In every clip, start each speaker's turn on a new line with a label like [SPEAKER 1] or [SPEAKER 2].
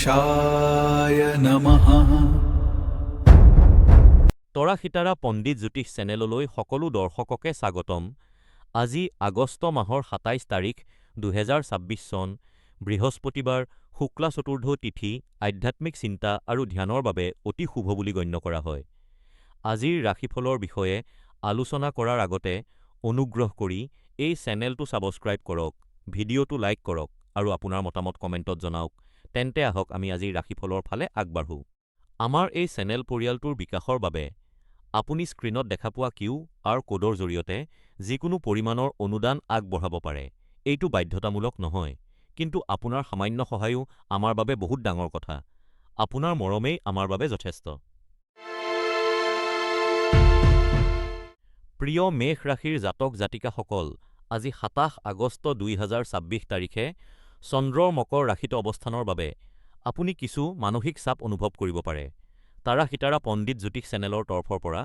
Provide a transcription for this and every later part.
[SPEAKER 1] गणेशाय नमः।
[SPEAKER 2] তৰা সীতাৰা পণ্ডিত জ্যোতিষ চেনেললৈ সকলো দৰ্শককে স্বাগতম। আজি আগষ্ট মাহৰ ২৭ তাৰিখ ২০২৬ চন, বৃহস্পতিবাৰ, শুক্লা চতুৰ্থ তিথি, আধ্যাত্মিক চিন্তা আৰু ধ্যানৰ বাবে অতি শুভ বুলি গণ্য কৰা হয়। আজিৰ ৰাশিফলৰ বিষয়ে আলোচনা কৰাৰ আগতে অনুগ্ৰহ কৰি এই চেনেলটো ছাবস্ক্ৰাইব কৰক, ভিডিঅ'টো লাইক কৰক আৰু আপোনাৰ মতামত কমেণ্টত জনাওক। তেন্তে আহক আমি আজিৰ ৰাশিফলৰ ফালে আগবাঢ়ো। আমাৰ এই চেনেল পৰিয়ালটোৰ বিকাশৰ বাবে আপুনি স্ক্ৰীনত দেখা পোৱা QR কোডৰ জৰিয়তে যিকোনো পৰিমাণৰ অনুদান আগবঢ়াব পাৰে। এইটো বাধ্যতামূলক নহয়, কিন্তু আপোনাৰ সামান্য সহায়ো আমাৰ বাবে বহুত ডাঙৰ কথা। আপোনাৰ মৰমেই আমাৰ বাবে যথেষ্ট। প্ৰিয় মেষ ৰাশিৰ জাতক জাতিকাসকল, আজি ২৭ আগষ্ট ২০২৬ তাৰিখে চন্দ্ৰৰ মকৰ ৰাশিত অৱস্থানৰ বাবে আপুনি কিছু মানসিক চাপ অনুভৱ কৰিব পাৰে। তাৰা সীতাৰা পণ্ডিত জ্যোতিষ চেনেলৰ তৰফৰ পৰা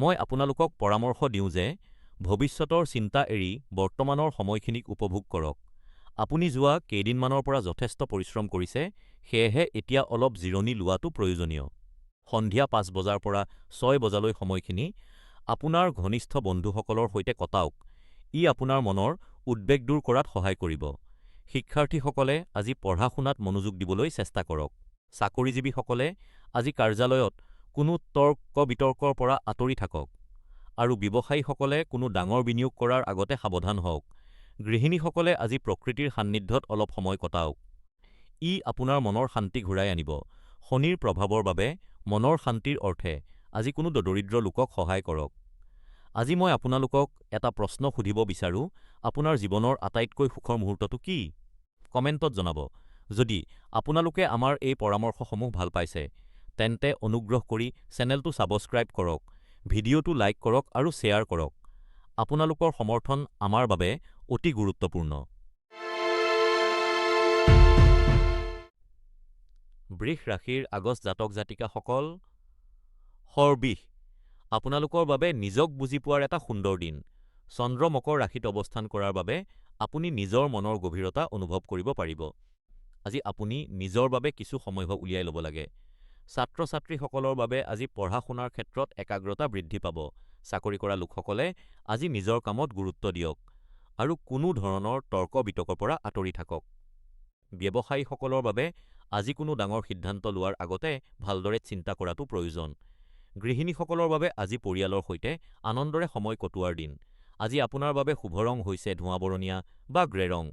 [SPEAKER 2] মই আপোনালোকক পৰামৰ্শ দিওঁ যে ভৱিষ্যতৰ চিন্তা এৰি বৰ্তমানৰ সময়খিনিক উপভোগ কৰক। আপুনি যোৱা কেইদিনমানৰ পৰা যথেষ্ট পৰিশ্ৰম কৰিছে, সেয়েহে এতিয়া অলপ জিৰণি লোৱাটো প্ৰয়োজনীয়। সন্ধিয়া ৫ বজাৰ পৰা ৬ বজালৈ সময়খিনি আপোনাৰ ঘনিষ্ঠ বন্ধুসকলৰ সৈতে কটাওক। ই আপোনাৰ মনৰ উদ্বেগ দূৰ কৰাত সহায় কৰিব। শিক্ষাৰ্থীসকলে আজি পঢ়া-শুনাত মনোযোগ দিবলৈ চেষ্টা কৰক। চাকৰিজীৱীসকলে আজি কাৰ্যালয়ত কোনো তৰ্ক-বিতৰ্কৰ পৰা আঁতৰি থাকক আৰু ব্যৱসায়ীসকলে কোনো ডাঙৰ বিনিয়োগ কৰাৰ আগতে সাৱধান হওক। গৃহিণীসকলে আজি প্ৰকৃতিৰ সান্নিধ্যত অলপ সময় কটাওক। ই আপোনাৰ মনৰ শান্তি ঘূৰাই আনিব। শনিৰ প্ৰভাৱৰ বাবে মনৰ শান্তিৰ অৰ্থে আজি কোনো দৰিদ্ৰ লোকক সহায় কৰক। আজি মই আপোনালোকক এটা প্ৰশ্ন সুধিব বিচাৰো, আপোনাৰ জীৱনৰ আটাইতকৈ সুখৰ মুহূৰ্তটো কি? কমেণ্টত জনাব। যদি আপোনালোকে আমাৰ এই পৰামৰ্শসমূহ ভাল পাইছে, তেন্তে অনুগ্ৰহ কৰি চেনেলটো ছাবস্ক্ৰাইব কৰক, ভিডিঅ'টো লাইক কৰক আৰু শ্বেয়াৰ কৰক। আপোনালোকৰ সমৰ্থন আমাৰ বাবে অতি গুৰুত্বপূৰ্ণ। বৃষ ৰাশিৰ আগষ্ট জাতক জাতিকাসকল, সৰ্বিষ, আপোনালোকৰ বাবে নিজক বুজি পোৱাৰ এটা সুন্দৰ দিন। চন্দ্ৰ মকৰ ৰাশিত অৱস্থান কৰাৰ বাবে আপুনি নিজৰ মনৰ গভীৰতা অনুভৱ কৰিব পাৰিব। আজি আপুনি নিজৰ বাবে কিছু সময় উলিয়াই ল'ব লাগে। ছাত্ৰ-ছাত্ৰীসকলৰ বাবে আজি পঢ়া-শুনাৰ ক্ষেত্ৰত একাগ্ৰতা বৃদ্ধি পাব। চাকৰি কৰা লোকসকলে আজি নিজৰ কামত গুৰুত্ব দিয়ক আৰু কোনো ধৰণৰ তৰ্ক-বিতৰ্কৰ পৰা আঁতৰি থাকক। ব্যৱসায়ীসকলৰ বাবে আজি কোনো ডাঙৰ সিদ্ধান্ত লোৱাৰ আগতে ভালদৰে চিন্তা কৰাটো প্ৰয়োজন। গৃহিণীসকলৰ বাবে আজি পৰিয়ালৰ সৈতে আনন্দৰে সময় কটোৱাৰ দিন। আজি আপোনাৰ বাবে শুভ ৰং হৈছে ধোঁৱা বৰণীয়া বা গ্ৰে ৰং।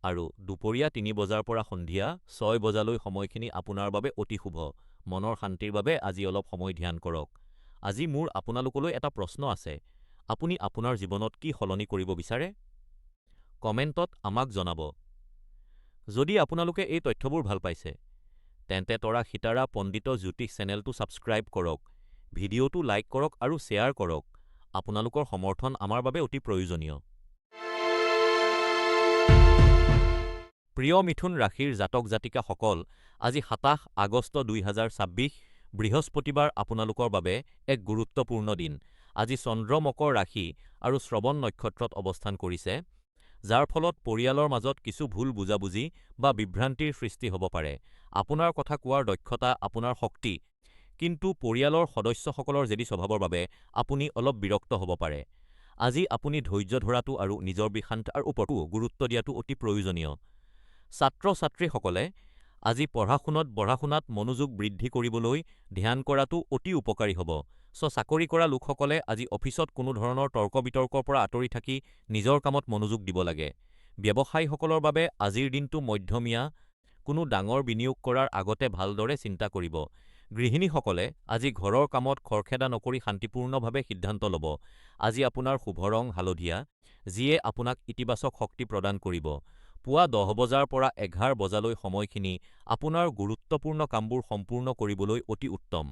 [SPEAKER 2] আৰু দুপৰীয়া ৩ বজাৰ পৰা সন্ধিয়া ৬ বজালৈ সময়খিনি আপোনাৰ বাবে অতি শুভ। মনৰ শান্তিৰ বাবে আজি অলপ সময় ধ্যান কৰক। আজি মোৰ আপোনালোকলৈ এটা প্ৰশ্ন আছে, আপুনি আপোনাৰ জীৱনত কি সলনি কৰিব বিচাৰে? কমেণ্টত আমাক জনাব। যদি আপোনালোকে এই তথ্যবোৰ ভাল পাইছে, তেন্তে তৰা সীতাৰা পণ্ডিত জ্যোতিষ চেনেলটো ছাবস্ক্ৰাইব কৰক, ভিডিঅ'টো লাইক কৰক আৰু শ্বেয়াৰ কৰক। আপোনালোকৰ সমৰ্থন আমাৰ বাবে অতি প্ৰয়োজনীয়। প্ৰিয় মিথুন ৰাশিৰ জাতক জাতিকাসকল, আজি ২৭ আগষ্ট ২০২৬ বৃহস্পতিবাৰ আপোনালোকৰ বাবে এক গুৰুত্বপূৰ্ণ দিন। আজি চন্দ্ৰ মকৰ ৰাশি আৰু শ্ৰৱণ নক্ষত্ৰত অৱস্থান কৰিছে, যাৰ ফলত পৰিয়ালৰ মাজত কিছু ভুল বুজাবুজি বা বিভ্ৰান্তিৰ সৃষ্টি হ'ব পাৰে। আপোনাৰ কথা কোৱাৰ দক্ষতা আপোনাৰ শক্তি, কিন্তু পৰিয়ালৰ সদস্যসকলৰ জেদী স্বভাৱৰ বাবে আপুনি অলপ বিৰক্ত হ'ব পাৰে। আজি আপুনি ধৈৰ্য ধৰাটো আৰু নিজৰ বিশান্তৰ ওপৰতো গুৰুত্ব দিয়াটো অতি প্ৰয়োজনীয়। ছাত্ৰ-ছাত্ৰীসকলে আজি পঢ়া-শুনাত মনোযোগ বৃদ্ধি কৰিবলৈ ধ্যান কৰাটো অতি উপকাৰী হ'ব। চাকৰি কৰা লোকসকলে আজি অফিচত কোনো ধৰণৰ তৰ্ক-বিতৰ্কৰ পৰা আঁতৰি থাকি নিজৰ কামত মনোযোগ দিব লাগে। ব্যৱসায়ীসকলৰ বাবে আজিৰ দিনটো মধ্যমীয়া, কোনো ডাঙৰ বিনিয়োগ কৰাৰ আগতে ভালদৰে চিন্তা কৰিব। গৃহিণীসকলে আজি ঘৰৰ কামত খৰখেদা নকৰি শান্তিপূৰ্ণভাৱে সিদ্ধান্ত ল'ব। আজি আপোনাৰ শুভ ৰং হালধীয়া, যিয়ে আপোনাক ইতিবাচক শক্তি প্ৰদান কৰিব। পুৱা ১০ বজাৰ পৰা ১১ বজালৈ সময়খিনি আপোনাৰ গুৰুত্বপূৰ্ণ কামবোৰ সম্পূৰ্ণ কৰিবলৈ অতি উত্তম।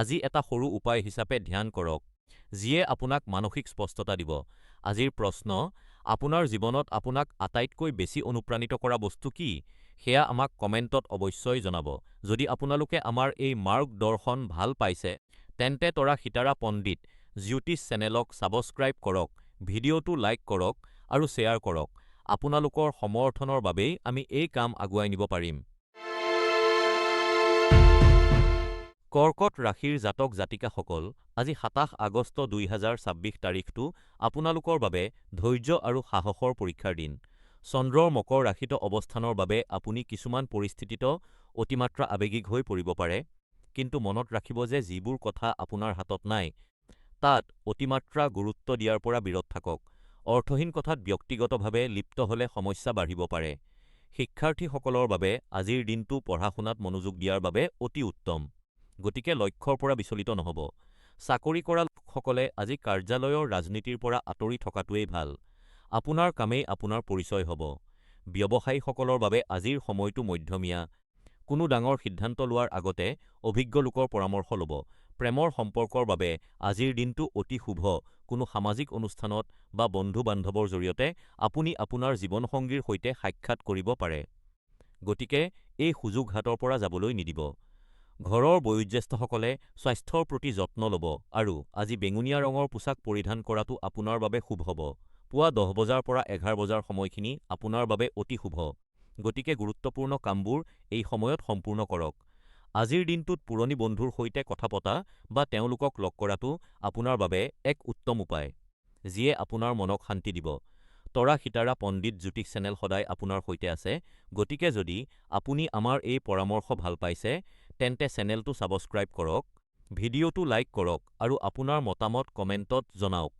[SPEAKER 2] আজি এটা সৰু উপায় হিচাপে ধ্যান কৰক, যিয়ে আপোনাক মানসিক স্পষ্টতা দিব। আজিৰ প্ৰশ্ন, আপোনাৰ জীৱনত আপোনাক আটাইতকৈ বেছি অনুপ্ৰাণিত কৰা বস্তু কি? সেয়া আমাক কমেণ্টত অৱশ্যই জনাব। যদি আপোনালোকে আমাৰ এই মাৰ্গদৰ্শন ভাল পাইছে, তেন্তে তৰা সীতাৰা পণ্ডিত জ্যোতিষ চেনেলক ছাবস্ক্ৰাইব কৰক, ভিডিঅ'টো লাইক কৰক আৰু শ্বেয়াৰ কৰক। আপোনালোকৰ সমৰ্থনৰ বাবেই আমি এই কাম আগুৱাই নিব পাৰিম। কৰ্কট ৰাশিৰ জাতক জাতিকাসকল, আজি ২৭ আগষ্ট ২০২৬ তাৰিখটো আপোনালোকৰ বাবে ধৈৰ্য আৰু সাহসৰ পৰীক্ষাৰ দিন। চন্দ্ৰৰ মকৰ ৰাশিত অৱস্থানৰ বাবে আপুনি কিছুমান পৰিস্থিতিত অতিমাত্ৰা আৱেগিক হৈ পৰিব পাৰে, কিন্তু মনত ৰাখিব যে যিবোৰ কথা আপোনাৰ হাতত নাই, তাত অতিমাত্ৰা গুৰুত্ব দিয়াৰ পৰা বিৰত থাকক। অৰ্থহীন কথাত ব্যক্তিগতভাৱে লিপ্ত হ'লে সমস্যা বাঢ়িব পাৰে। শিক্ষাৰ্থীসকলৰ বাবে আজিৰ দিনটো পঢ়া-শুনাত মনোযোগ দিয়াৰ বাবে অতি উত্তম। গতিকে লক্ষ্যৰ পৰা বিচলিত নহ'ব। চাকৰি কৰা লোকসকলে আজি কাৰ্যালয়ৰ ৰাজনীতিৰ পৰা আঁতৰি থকাটোৱেই ভাল। আপোনাৰ কামেই আপোনাৰ পৰিচয় হ'ব। ব্যৱসায়ীসকলৰ বাবে আজিৰ সময়টো মধ্যমীয়া। কোনো ডাঙৰ সিদ্ধান্ত লোৱাৰ আগতে অভিজ্ঞ লোকৰ পৰামৰ্শ ল'ব। প্ৰেমৰ সম্পৰ্কৰ বাবে আজিৰ দিনটো অতি শুভ। কোনো সামাজিক অনুষ্ঠানত বা বন্ধু-বান্ধৱৰ জৰিয়তে আপুনি আপোনাৰ জীৱনসংগীৰ সৈতে সাক্ষাৎ কৰিব পাৰে। গতিকে এই সুযোগ হাতৰ পৰা যাবলৈ নিদিব। ঘৰৰ বয়োজ্যেষ্ঠসকলে স্বাস্থ্যৰ প্ৰতি যত্ন ল'ব আৰু আজি বেঙুনীয়া ৰঙৰ পোছাক পৰিধান কৰাটো আপোনাৰ বাবে শুভ হ'ব। পুৱা ১০ বজাৰ পৰা ১১ বজাৰ সময়খিনি আপোনাৰ বাবে অতি শুভ। গতিকে গুৰুত্বপূৰ্ণ কামবোৰ এই সময়ত সম্পূৰ্ণ কৰক। আজিৰ দিনটোত পুৰণি বন্ধুৰ সৈতে কথা পতা বা তেওঁলোকক লগ কৰাটো আপোনাৰ বাবে এক উত্তম উপায়, যিয়ে আপোনাৰ মনক শান্তি দিব। তৰা সিতাৰা পণ্ডিত জ্যোতিষ চেনেল সদায় আপোনাৰ সৈতে আছে, গতিকে যদি আপুনি আমাৰ এই পৰামৰ্শ ভাল পাইছে, তেন্তে চেনেলটো ছাবস্ক্ৰাইব কৰক, ভিডিঅ'টো লাইক কৰক আৰু আপোনাৰ মতামত কমেণ্টত জনাওক।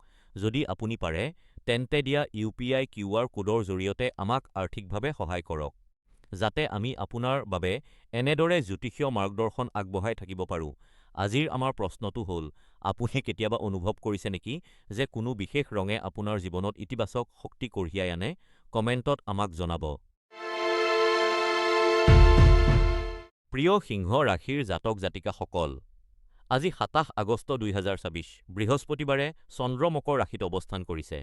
[SPEAKER 2] যদি আপুনি পাৰে, তেন্তে দিয়া UPI QR কোডৰ জৰিয়তে আমাক আৰ্থিকভাৱে সহায় কৰক, যাতে আমি আপোনাৰ বাবে এনেদৰে জ্যোতিষীয় মাৰ্গদৰ্শন আগবঢ়াই থাকিব পাৰোঁ। আজিৰ আমাৰ প্ৰশ্নটো হ'ল, আপুনি কেতিয়াবা অনুভৱ কৰিছে নেকি যে কোনো বিশেষ ৰঙে আপোনাৰ জীৱনত ইতিবাচক শক্তি কঢ়িয়াই আনে? কমেণ্টত আমাক জনাব। প্ৰিয় সিংহ ৰাশিৰ জাতক জাতিকাসকল, আজি ২৭ আগষ্ট ২০২৬ বৃহস্পতিবাৰে চন্দ্ৰ মকৰ ৰাশিত অৱস্থান কৰিছে।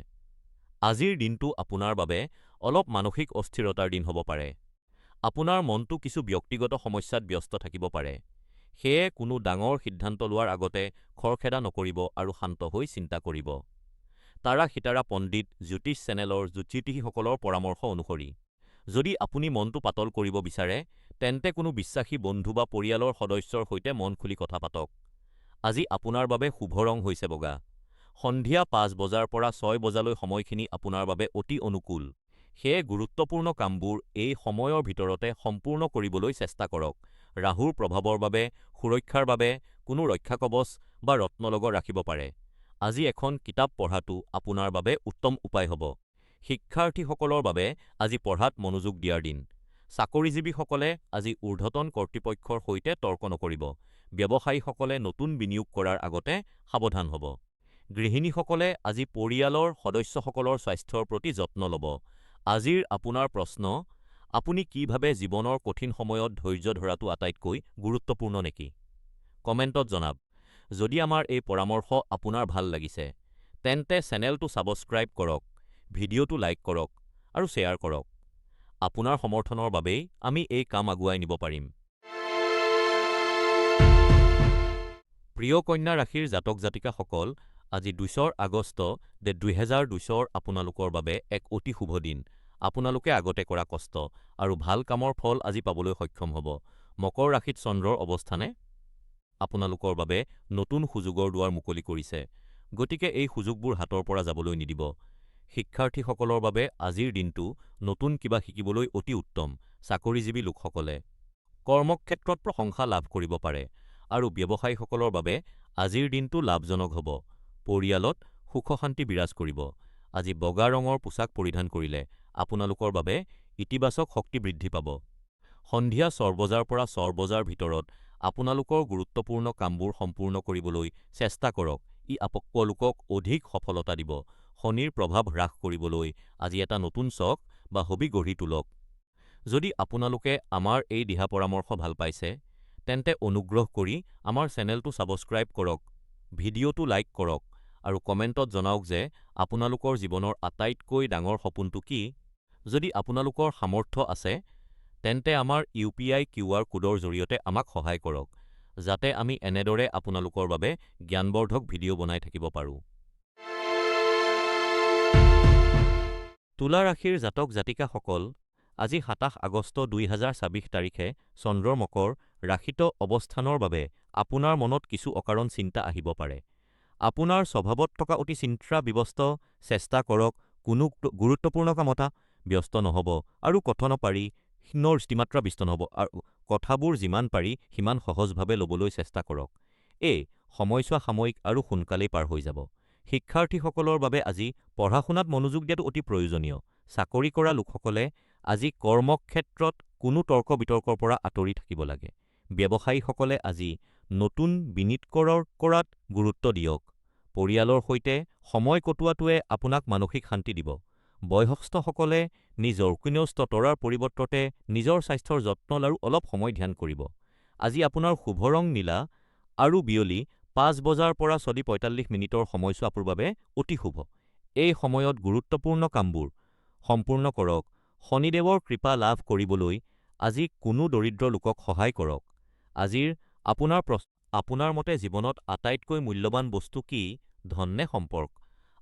[SPEAKER 2] আজিৰ দিনটো আপোনাৰ বাবে অলপ মানসিক অস্থিৰতাৰ দিন হ'ব পাৰে। আপোনাৰ মনটো কিছু ব্যক্তিগত সমস্যাত ব্যস্ত থাকিব পাৰে। সেয়ে কোনো ডাঙৰ সিদ্ধান্ত লোৱাৰ আগতে খৰখেদা নকৰিব আৰু শান্ত হৈ চিন্তা কৰিব। তাৰা সিতাৰা পণ্ডিত জ্যোতিষ চেনেলৰ জ্যোতিষীসকলৰ পৰামৰ্শ অনুসৰি যদি আপুনি মনটো পাতল কৰিব বিচাৰে, তেন্তে কোনো বিশ্বাসী বন্ধু বা পৰিয়ালৰ সদস্যৰ সৈতে মন খুলি কথা পাতক। আজি আপোনাৰ বাবে শুভ ৰং হৈছে বগা। সন্ধিয়া ৫ বজাৰ পৰা ৬ বজালৈ সময়খিনি আপোনাৰ বাবে অতি অনুকূল। সেয়ে গুৰুত্বপূৰ্ণ কামবোৰ এই সময়ৰ ভিতৰতে সম্পূৰ্ণ কৰিবলৈ চেষ্টা কৰক। ৰাহুৰ প্ৰভাৱৰ বাবে সুৰক্ষাৰ বাবে কোনো ৰক্ষাকৱচ বা ৰত্ন লগত ৰাখিব পাৰে। আজি এখন কিতাপ পঢ়াটো আপোনাৰ বাবে উত্তম উপায় হ'ব। শিক্ষাৰ্থীসকলৰ বাবে আজি পঢ়াত মনোযোগ দিয়াৰ দিন। চাকৰিজীৱীসকলে আজি ঊৰ্ধ্বতন কৰ্তৃপক্ষৰ সৈতে তৰ্ক নকৰিব। ব্যৱসায়ীসকলে নতুন বিনিয়োগ কৰাৰ আগতে সাৱধান হ'ব। গৃহিণীসকলে আজি পৰিয়ালৰ সদস্যসকলৰ স্বাস্থ্যৰ প্ৰতি যত্ন ল'ব। আজিৰ আপোনাৰ প্ৰশ্ন, আপুনি কি ভাবে জীৱনৰ কঠিন সময়ত ধৈৰ্য ধৰাটো আটাইতকৈ গুৰুত্বপূৰ্ণ নেকি? কমেণ্টত জনাব। যদি আমাৰ এই পৰামৰ্শ আপোনাৰ ভাল লাগিছে, তেন্তে চেনেলটো ছাবস্ক্ৰাইব কৰক, ভিডিঅ'টো লাইক কৰক আৰু শ্বেয়াৰ কৰক। আপোনাৰ সমৰ্থনৰ বাবেই আমি এই কাম আগুৱাই নিব পাৰিম। প্ৰিয় কন্যা ৰাশিৰ জাতক জাতিকাসকল, আজি ২ আগষ্ট ২০২৪ আপোনালোকৰ বাবে এক অতি শুভ দিন। আপোনালোকে আগতে কৰা কষ্ট আৰু ভাল কামৰ ফল আজি পাবলৈ সক্ষম হ'ব। মকৰ ৰাশিত চন্দ্ৰৰ অৱস্থানে আপোনালোকৰ বাবে নতুন সুযোগৰ দুৱাৰ মুকলি কৰিছে। গতিকে এই সুযোগবোৰ হাতৰ পৰা যাবলৈ নিদিব। শিক্ষাৰ্থীসকলৰ বাবে আজিৰ দিনটো নতুন কিবা শিকিবলৈ অতি উত্তম। চাকৰিজীৱী লোকসকলে কৰ্মক্ষেত্ৰত প্ৰশংসা লাভ কৰিব পাৰে আৰু ব্যৱসায়ীসকলৰ বাবে আজিৰ দিনটো লাভজনক হ'ব। পৰিয়ালত সুখ-শান্তি বিৰাজ কৰিব। আজি বগা ৰঙৰ পোছাক পৰিধান কৰিলে আপোনালোকৰ বাবে ইতিবাচক শক্তি বৃদ্ধি পাব। সন্ধিয়া ৪ বজাৰ পৰা ৪ বজাৰ ভিতৰত আপোনালোকৰ গুৰুত্বপূৰ্ণ কামবোৰ সম্পূৰ্ণ কৰিবলৈ চেষ্টা কৰক। ই আপোনালোকক অধিক সফলতা দিব। শনিৰ প্ৰভাৱ হ্ৰাস কৰিবলৈ আজি এটা নতুন চখ বা হবি গঢ়ি তোলক। যদি আপোনালোকে আমাৰ এই দিহা পৰামৰ্শ ভাল পাইছে, তেন্তে অনুগ্ৰহ কৰি আমাৰ চেনেলটো ছাবস্ক্ৰাইব কৰক, ভিডিঅ'টো লাইক কৰক আৰু কমেণ্টত জনাওক যে আপোনালোকৰ জীৱনৰ আটাইতকৈ ডাঙৰ সপোনটো কি। যদি আপোনালোকৰ সামৰ্থ্য আছে, তেন্তে আমাৰ UPI QR কোডৰ জৰিয়তে আমাক সহায় কৰক, যাতে আমি এনেদৰে আপোনালোকৰ বাবে জ্ঞানবৰ্ধক ভিডিঅ' বনাই থাকিব পাৰোঁ। তুলা ৰাশিৰ জাতক জাতিকাসকল, আজি ২৭ আগষ্ট ২০২৬ তাৰিখে চন্দ্ৰৰ মকৰ ৰাশিত অৱস্থানৰ বাবে আপোনাৰ মনত কিছু অকাৰণ চিন্তা আহিব পাৰে। আপোনাৰ স্বভাৱত থকা অতি চিন্তাবিবস্ত চেষ্টা কৰক কোনো গুৰুত্বপূৰ্ণ কামতা ব্যস্ত নহ'ব আৰু কথন পাৰি অতিমাত্ৰা ব্যস্ত নহ'ব আৰু কথাবোৰ যিমান পাৰি সিমান সহজভাৱে ল'বলৈ চেষ্টা কৰক। সময়ছোৱা সাময়িক আৰু সোনকালেই পাৰ হৈ যাব। শিক্ষাৰ্থীসকলৰ বাবে আজি পঢ়া-শুনাত মনোযোগ দিয়াটো অতি প্ৰয়োজনীয়। চাকৰি কৰা লোকসকলে আজি কৰ্মক্ষেত্ৰত কোনো তৰ্ক-বিতৰ্কৰ পৰা আঁতৰি থাকিব লাগে। ব্যৱসায়ীসকলে আজি নতুন কৰাত গুৰুত্ব দিয়ক। পৰিয়ালৰ সৈতে সময় কটোৱাটোৱে আপোনাক মানসিক শান্তি দিব। বয়সস্থসকলে নিজৰ তৰাৰ পৰিৱৰ্ততে নিজৰ স্বাস্থ্যৰ যত্ন আৰু অলপ সময় ধ্যান কৰিব। আজি আপোনাৰ শুভ ৰং নীলা আৰু বিয়লি ৫ বজাৰ পৰা ৪:৪৫ মিনিটৰ সময়ছোৱা আপোনাৰ বাবে অতি শুভ। এই সময়ত গুৰুত্বপূৰ্ণ কামবোৰ সম্পূৰ্ণ কৰক। শনিদেৱৰ কৃপা লাভ কৰিবলৈ আজি কোনো দৰিদ্ৰ লোকক সহায় কৰক। আজিৰ আপোনাৰ মতে জীৱনত আটাইতকৈ মূল্যৱান বস্তু কি, ধন নে সম্পৰ্ক?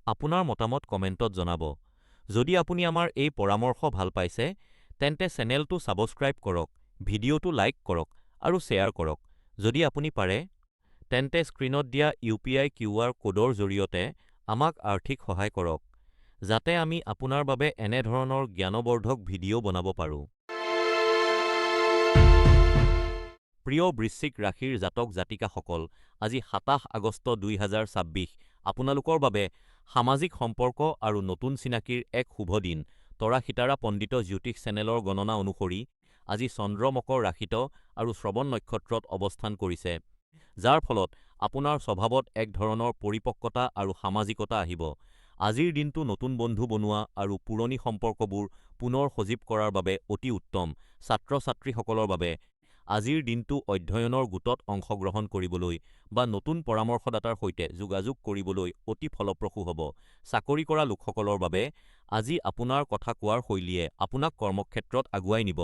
[SPEAKER 2] আপোনাৰ মতামত কমেণ্টত জনাব। যদি আপুনি আমাৰ এই পৰামৰ্শ ভাল পাইছে, তেন্তে চেনেলটো ছাবস্ক্ৰাইব কৰক, ভিডিঅ'টো লাইক কৰক আৰু শ্বেয়াৰ কৰক। যদি আপুনি পাৰে, তেন্তে স্ক্ৰীনত দিয়া ইউ.পি.আই. কিউআৰ ক'ডৰ জৰিয়তে আমাক আৰ্থিক সহায় কৰক, যাতে আমি আপোনাৰ বাবে এনে ধৰণৰ জ্ঞানবৰ্ধক ভিডিঅ' বনাব পাৰোঁ। প্ৰিয় বৃশ্চিক ৰাশিৰ জাতক জাতিকাসকল, আজি ২৭ আগষ্ট ২০২৬ আপোনালোকৰ বাবে সামাজিক সম্পৰ্ক আৰু নতুন চিনাকিৰ এক শুভ দিন। তৰা সিতাৰা পণ্ডিত জ্যোতিষ চেনেলৰ গণনা অনুসৰি আজি চন্দ্ৰ মকৰ ৰাশিত আৰু শ্ৰৱণ নক্ষত্ৰত অৱস্থান কৰিছে, যাৰ ফলত আপোনাৰ স্বভাৱত এক ধৰণৰ পৰিপক্কতা আৰু সামাজিকতা আহিব। আজিৰ দিনটো নতুন বন্ধু বনোৱা আৰু পুৰণি সম্পৰ্কবোৰ পুনৰ সজীৱ কৰাৰ বাবে অতি উত্তম। ছাত্ৰ-ছাত্ৰীসকলৰ বাবে আজিৰ দিনটো অধ্যয়নৰ গোটত অংশগ্ৰহণ কৰিবলৈ বা নতুন পৰামৰ্শদাতাৰ সৈতে যোগাযোগ কৰিবলৈ অতি ফলপ্ৰসূ হ'ব। চাকৰি কৰা লোকসকলৰ বাবে আজি আপোনাৰ কথা কোৱাৰ শৈলীয়ে আপোনাক কৰ্মক্ষেত্ৰত আগুৱাই নিব।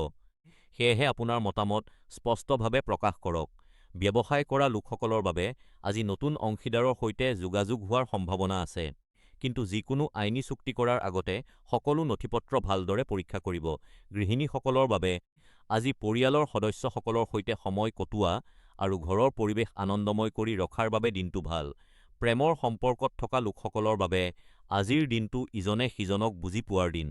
[SPEAKER 2] সেয়েহে আপোনাৰ মতামত স্পষ্টভাৱে প্ৰকাশ কৰক। ব্যৱসায় কৰা লোকসকলৰ বাবে আজি নতুন অংশীদাৰৰ সৈতে যোগাযোগ হোৱাৰ সম্ভাৱনা আছে, কিন্তু যিকোনো আইনী চুক্তি কৰাৰ আগতে সকলো নথিপত্ৰ ভালদৰে পৰীক্ষা কৰিব। গৃহিণীসকলৰ বাবে আজি পৰিয়ালৰ সদস্যসকলৰ সৈতে সময় কটোৱা আৰু ঘৰৰ পৰিৱেশ আনন্দময় কৰি ৰখাৰ বাবে দিনটো ভাল। প্ৰেমৰ সম্পৰ্কত থকা লোকসকলৰ বাবে আজিৰ দিনটো ইজনে সিজনক বুজি পোৱাৰ দিন।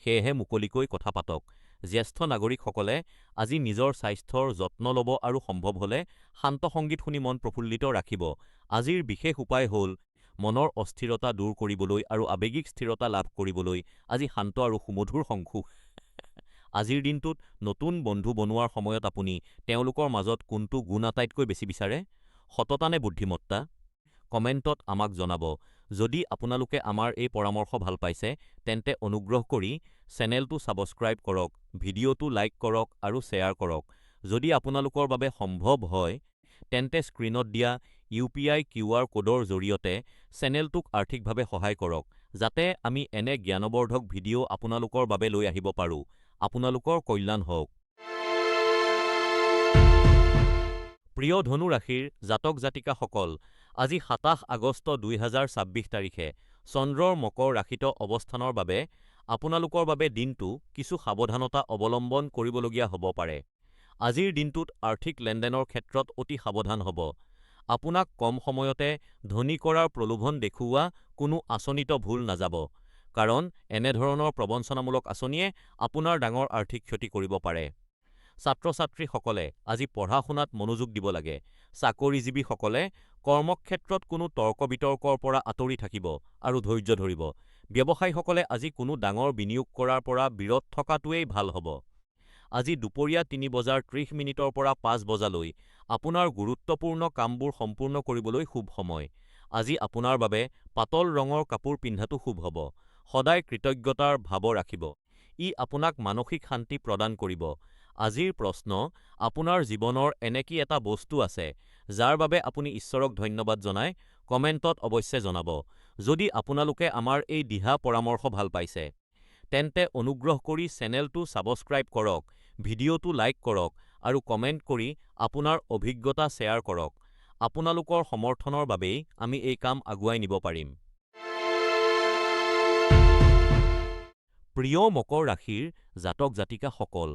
[SPEAKER 2] সেয়েহে মুকলিকৈ কথা পাতক। জ্যেষ্ঠ নাগৰিকসকলে আজি নিজৰ স্বাস্থ্যৰ যত্ন ল'ব আৰু সম্ভৱ হ'লে শান্ত সংগীত শুনি মন প্ৰফুল্লিত ৰাখিব। আজিৰ বিশেষ উপায় হ'ল মনৰ অস্থিৰতা দূৰ কৰিবলৈ আৰু আৱেগিক স্থিৰতা লাভ কৰিবলৈ আজি শান্ত আৰু সুমধুৰ আজিৰ দিনটোত নতুন বন্ধু বনোৱাৰ সময়ত আপুনি তেওঁলোকৰ মাজত কোনটো গুণ আটাইতকৈ বেছি বিচাৰে? সততা নে বুদ্ধিমত্তা? কমেণ্টত আমাক জনাব। যদি আপোনালোকে আমাৰ এই পৰামৰ্শ ভাল পাইছে, তেন্তে অনুগ্ৰহ কৰি চেনেলটো ছাবস্ক্ৰাইব কৰক, ভিডিঅ'টো লাইক কৰক আৰু শ্বেয়াৰ কৰক। যদি আপোনালোকৰ বাবে সম্ভৱ হয়, তেন্তে স্ক্ৰীনত দিয়া ইউ.পি.আই. কিউআৰ ক'ডৰ জৰিয়তে চেনেলটোক আৰ্থিকভাৱে সহায় কৰক, যাতে আমি এনে জ্ঞানবৰ্ধক ভিডিঅ' আপোনালোকৰ বাবে লৈ আহিব পাৰোঁ। আপোনালোকৰ কল্যাণ হওক। প্ৰিয় ধনু ৰাশিৰ জাতক জাতিকাসকল, আজি ২৭ আগষ্ট ২০২৬ তাৰিখে চন্দ্ৰৰ মকৰ ৰাশিত অৱস্থানৰ বাবে আপোনালোকৰ বাবে দিনটো কিছু সাৱধানতা অৱলম্বন কৰিবলগীয়া হ'ব পাৰে। আজিৰ দিনটোত আৰ্থিক লেনদেনৰ ক্ষেত্ৰত অতি সাৱধান হ'ব। আপোনাক কম সময়তে ধনী কৰাৰ প্ৰলোভন দেখুওৱা কোনো আঁচনিত ভুল নাযাব, কাৰণ এনেধৰণৰ প্ৰবঞ্চনামূলক আঁচনিয়ে আপোনাৰ ডাঙৰ আৰ্থিক ক্ষতি কৰিব পাৰে। ছাত্ৰ-ছাত্ৰীসকলে আজি পঢ়া-শুনাত মনোযোগ দিব লাগে। চাকৰিজীৱীসকলে কৰ্মক্ষেত্ৰত কোনো তৰ্ক-বিতৰ্কৰ পৰা আঁতৰি থাকিব আৰু ধৈৰ্য ধৰিব। ব্যৱসায়ীসকলে আজি কোনো ডাঙৰ বিনিয়োগ কৰাৰ পৰা বিৰত থকাটোৱেই ভাল হ'ব। আজি দুপৰীয়া ৩:৩০ পৰা ৫ বজালৈ আপোনাৰ গুৰুত্বপূৰ্ণ কামবোৰ সম্পূৰ্ণ কৰিবলৈ শুভ সময়। আজি আপোনাৰ বাবে পাতল ৰঙৰ কাপোৰ পিন্ধাটো শুভ হ'ব। সদায় কৃতজ্ঞতাৰ ভাৱ ৰাখিব। ই আপোনাক মানসিক শান্তি প্ৰদান কৰিব। আজিৰ প্ৰশ্ন: আপোনাৰ জীৱনৰ এনে কি এটা বস্তু আছে যাৰ বাবে আপুনি ঈশ্বৰক ধন্যবাদ জনায়? কমেণ্টত অৱশ্যে জনাব। যদি আপোনালোকে আমাৰ এই দিহা পৰামৰ্শ ভাল পাইছে, তেন্তে অনুগ্ৰহ কৰি চেনেলটো ছাবস্ক্ৰাইব কৰক, ভিডিঅ'টো লাইক কৰক আৰু কমেণ্ট কৰি আপোনাৰ অভিজ্ঞতা শ্বেয়াৰ কৰক। আপোনালোকৰ সমৰ্থনৰ বাবেই আমি এই কাম আগুৱাই নিব পাৰিম। প্ৰিয় মকৰ ৰাশিৰ জাতক জাতিকাসকল,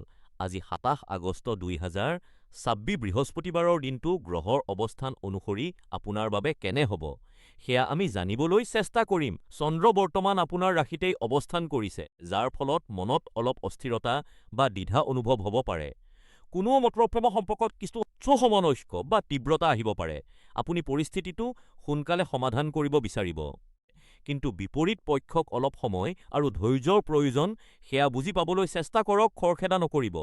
[SPEAKER 2] আজি ২৭ আগষ্ট ২০২৬ 26 বৃহস্পতিবাৰৰ দিনটো গ্ৰহৰ অৱস্থান অনুসৰি আপোনাৰ বাবে কেনে হ'ব সেয়া আমি জানিবলৈ চেষ্টা কৰিম। চন্দ্ৰ বৰ্তমান আপোনাৰ ৰাশিতেই অৱস্থান কৰিছে, যাৰ ফলত মনত অলপ অস্থিৰতা বা দ্বিধা অনুভৱ হ'ব পাৰে। কোনো মতলবপ্ৰেমা সম্পৰ্কত কিছু উচ্চ সমনৈক্য বা তীব্ৰতা আহিব পাৰে। আপুনি পৰিস্থিতিটো সোনকালে সমাধান কৰিব বিচাৰিব, কিন্তু বিপৰীত পক্ষক অলপ সময় আৰু ধৈৰ্য্যৰ প্ৰয়োজন সেয়া বুজি পাবলৈ চেষ্টা কৰক। খৰখেদা নকৰিব।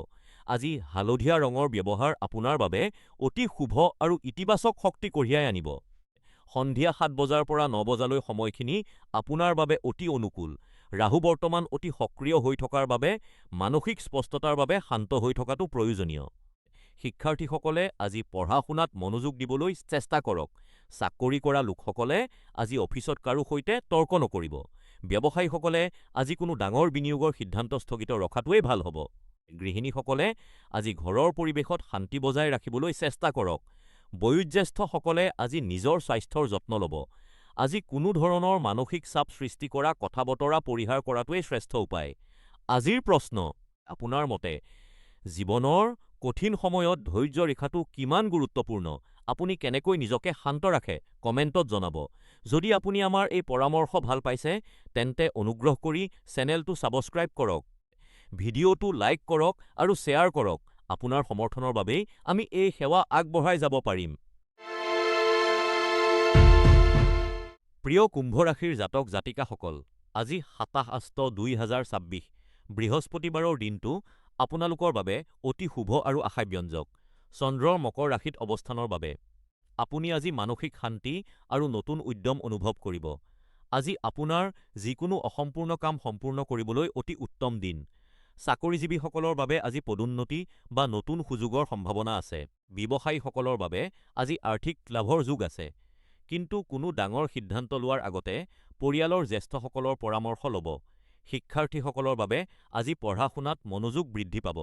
[SPEAKER 2] আজি হালধীয়া ৰঙৰ ব্যৱহাৰ আপোনাৰ বাবে অতি শুভ আৰু ইতিবাচক শক্তি কঢ়িয়াই আনিব। সন্ধিয়া ৭ বজাৰ পৰা ৯ বজালৈ সময়খিনি আপোনাৰ বাবে অতি অনুকূল। ৰাহু বৰ্তমান অতি সক্ৰিয় হৈ থকাৰ বাবে মানসিক স্পষ্টতাৰ বাবে শান্ত হৈ থকাটো প্ৰয়োজনীয়। শিক্ষাৰ্থীসকলে আজি পঢ়া-শুনাত মনোযোগ দিবলৈ চেষ্টা কৰক। চাকৰি কৰা লোকসকলে আজি অফিচত কাৰো সৈতে তৰ্ক নকৰিব। ব্যৱসায়ীসকলে আজি কোনো ডাঙৰ বিনিয়োগৰ সিদ্ধান্ত স্থগিত ৰখাটোৱেই ভাল হ'ব। গৃহিণীসকলে আজি ঘৰৰ পৰিৱেশত শান্তি বজাই ৰাখিবলৈ চেষ্টা কৰক। বয়োজ্যেষ্ঠসকলে আজি নিজৰ স্বাস্থ্যৰ যত্ন ল'ব। আজি কোনো ধৰণৰ মানসিক চাপ সৃষ্টি কৰা কথা-বতৰা পৰিহাৰ কৰাটোৱেই শ্ৰেষ্ঠ উপায়। আজিৰ প্ৰশ্ন, আপোনাৰ মতে জীৱনৰ কঠিন সময়ত ধৈৰ্য্য ৰেখাটো কিমান গুৰুত্বপূৰ্ণ? আপুনি কেনেকৈ নিজকে শান্ত ৰাখে? কমেণ্টত জনাব। যদি আপুনি আমাৰ এই পৰামৰ্শ ভাল পাইছে, তেন্তে অনুগ্ৰহ কৰি চেনেলটো ছাবস্ক্ৰাইব কৰক, ভিডিঅ'টো লাইক কৰক আৰু শ্বেয়াৰ কৰক। আপোনাৰ সমৰ্থনৰ বাবেই আমি এই সেৱা আগবঢ়াই যাব পাৰিম। প্ৰিয় কুম্ভ ৰাশিৰ জাতক জাতিকাসকল, আজি ২৭/৮/২০২৬ বৃহস্পতিবাৰৰ দিনটো আপোনালোকৰ বাবে অতি শুভ আৰু আশাব্যঞ্জক। চন্দ্ৰৰ মকৰ ৰাশিত অৱস্থানৰ বাবে আপুনি আজি মানসিক শান্তি আৰু নতুন উদ্যম অনুভৱ কৰিব। আজি আপোনাৰ যিকোনো অসম্পূৰ্ণ কাম সম্পূৰ্ণ কৰিবলৈ অতি উত্তম দিন। চাকৰিজীৱীসকলৰ বাবে আজি পদোন্নতি বা নতুন সুযোগৰ সম্ভাৱনা আছে। ব্যৱসায়ীসকলৰ বাবে আজি আৰ্থিক লাভৰ যোগ আছে, কিন্তু কোনো ডাঙৰ সিদ্ধান্ত লোৱাৰ আগতে পৰিয়ালৰ জ্যেষ্ঠসকলৰ পৰামৰ্শ ল'ব। শিক্ষাৰ্থীসকলৰ বাবে আজি পঢ়া-শুনাত মনোযোগ বৃদ্ধি পাব।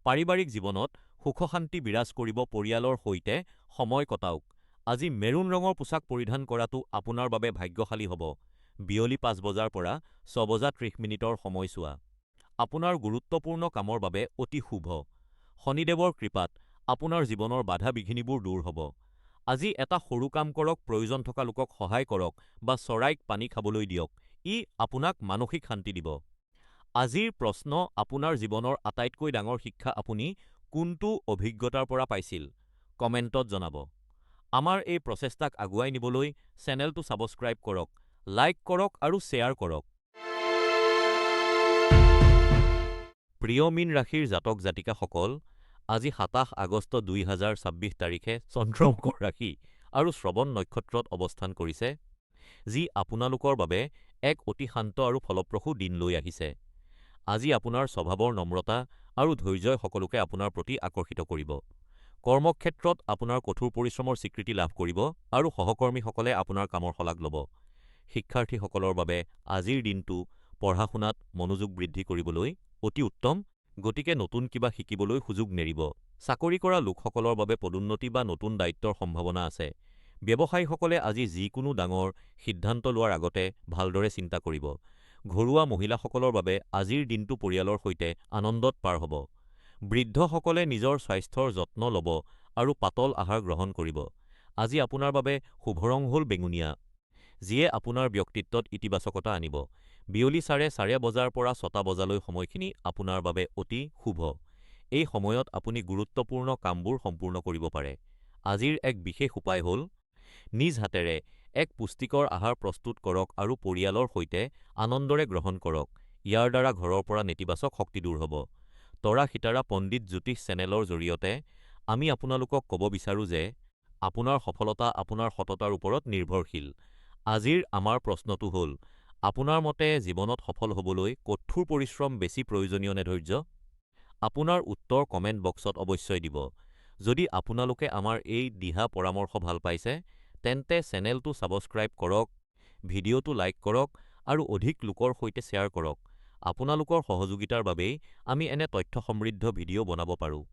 [SPEAKER 2] পাৰিবাৰিক জীৱনত সুখ-শান্তি বিৰাজ কৰিব। পৰিয়ালৰ সৈতে সময় কটাওক। আজি মেৰুন ৰঙৰ পোছাক পৰিধান কৰাটো আপোনাৰ বাবে ভাগ্যশালী হ'ব। বিয়লি ৫ বজাৰ পৰা ৬:৩০ সময়ছোৱা আপোনাৰ গুৰুত্বপূৰ্ণ কামৰ বাবে অতি শুভ। শনিদেৱৰ কৃপাত আপোনাৰ জীৱনৰ বাধা-বিঘিনিবোৰ দূৰ হ'ব। আজি এটা সৰু কাম কৰক, প্ৰয়োজন থকা লোকক সহায় কৰক বা চৰাইক পানী খাবলৈ দিয়ক। ই আপোনাক মানসিক শান্তি দিব। আজিৰ প্ৰশ্ন, আপোনাৰ জীৱনৰ আটাইতকৈ ডাঙৰ শিক্ষা আপুনি কোনটো অভিজ্ঞতাৰ পৰা পাইছিল? কমেণ্টত জনাব। আমাৰ এই প্ৰচেষ্টাক আগুৱাই নিবলৈ চেনেলটো ছাবস্ক্ৰাইব কৰক, লাইক কৰক আৰু শ্বেয়াৰ কৰক। প্ৰিয় মীন ৰাশিৰ জাতক জাতিকাসকল, আজি ২৭ আগষ্ট ২০২৬ তাৰিখে চন্দ্ৰ মকৰ ৰাশি আৰু শ্ৰৱণ নক্ষত্ৰত অৱস্থান কৰিছে, যি আপোনালোকৰ বাবে এক অতি শান্ত আৰু ফলপ্ৰসূ দিন লৈ আহিছে। আজি আপোনাৰ স্বভাৱৰ নম্ৰতা আৰু ধৈৰ্য্যই সকলোকে আপোনাৰ প্ৰতি আকৰ্ষিত কৰিব। কৰ্মক্ষেত্ৰত আপোনাৰ কঠোৰ পৰিশ্ৰমৰ স্বীকৃতি লাভ কৰিব আৰু সহকৰ্মীসকলে আপোনাৰ কামৰ শলাগ ল'ব। শিক্ষাৰ্থীসকলৰ বাবে আজিৰ দিনটো পঢ়া-শুনাত মনোযোগ বৃদ্ধি কৰিবলৈ অতি উত্তম, গতিকে নতুন কিবা শিকিবলৈ সুযোগ নেৰিব। চাকৰি কৰা লোকসকলৰ বাবে পদোন্নতি বা নতুন দায়িত্বৰ সম্ভাৱনা আছে। ব্যৱসায়ীসকলে আজি যিকোনো ডাঙৰ সিদ্ধান্ত লোৱাৰ আগতে ভালদৰে চিন্তা কৰিব। ঘৰুৱা মহিলাসকলৰ বাবে আজিৰ দিনটো পৰিয়ালৰ সৈতে আনন্দত পাৰ হ'ব। বৃদ্ধসকলে নিজৰ স্বাস্থ্যৰ যত্ন ল'ব আৰু পাতল আহাৰ গ্ৰহণ কৰিব। আজি আপোনাৰ বাবে শুভ ৰং হ'ল বেঙুনীয়া, যিয়ে আপোনাৰ ব্যক্তিত্বত ইতিবাচকতা আনিব। বিয়লি ৪:৩০ বজাৰ পৰা ৬টা বজালৈ সময়খিনি আপোনাৰ বাবে অতি শুভ। এই সময়ত আপুনি গুৰুত্বপূৰ্ণ কামবোৰ সম্পূৰ্ণ কৰিব পাৰে। আজিৰ এক বিশেষ উপায় হ'ল নিজ হাতেৰে এক পুষ্টিকৰ আহাৰ প্ৰস্তুত কৰক আৰু পৰিয়ালৰ সৈতে আনন্দৰে গ্ৰহণ কৰক। ইয়াৰ দ্বাৰা ঘৰৰ পৰা নেতিবাচক শক্তি দূৰ হ'ব। তৰা সিতাৰা পণ্ডিত জ্যোতিষ চেনেলৰ জৰিয়তে আমি আপোনালোকক ক'ব বিচাৰো যে আপোনাৰ সফলতা আপোনাৰ সততাৰ ওপৰত নিৰ্ভৰশীল। আজিৰ আমাৰ প্ৰশ্নটো হ'ল, আপোনাৰ মতে জীৱনত সফল হ'বলৈ কঠোৰ পৰিশ্ৰম বেছি প্ৰয়োজনীয় নে ধৈৰ্য্য? আপোনাৰ উত্তৰ কমেণ্ট বক্সত অৱশ্যই দিব। যদি আপোনালোকে আমাৰ এই দিহা পৰামৰ্শ ভাল পাইছে, তেন্তে চেনেলটো ছাবস্ক্ৰাইব কৰক, ভিডিঅ'টো লাইক কৰক আৰু অধিক লোকৰ সৈতে শ্বেয়াৰ কৰক। আপোনালোকৰ সহযোগিতাৰ বাবেই আমি এনে তথ্য সমৃদ্ধ ভিডিঅ' বনাব পাৰোঁ।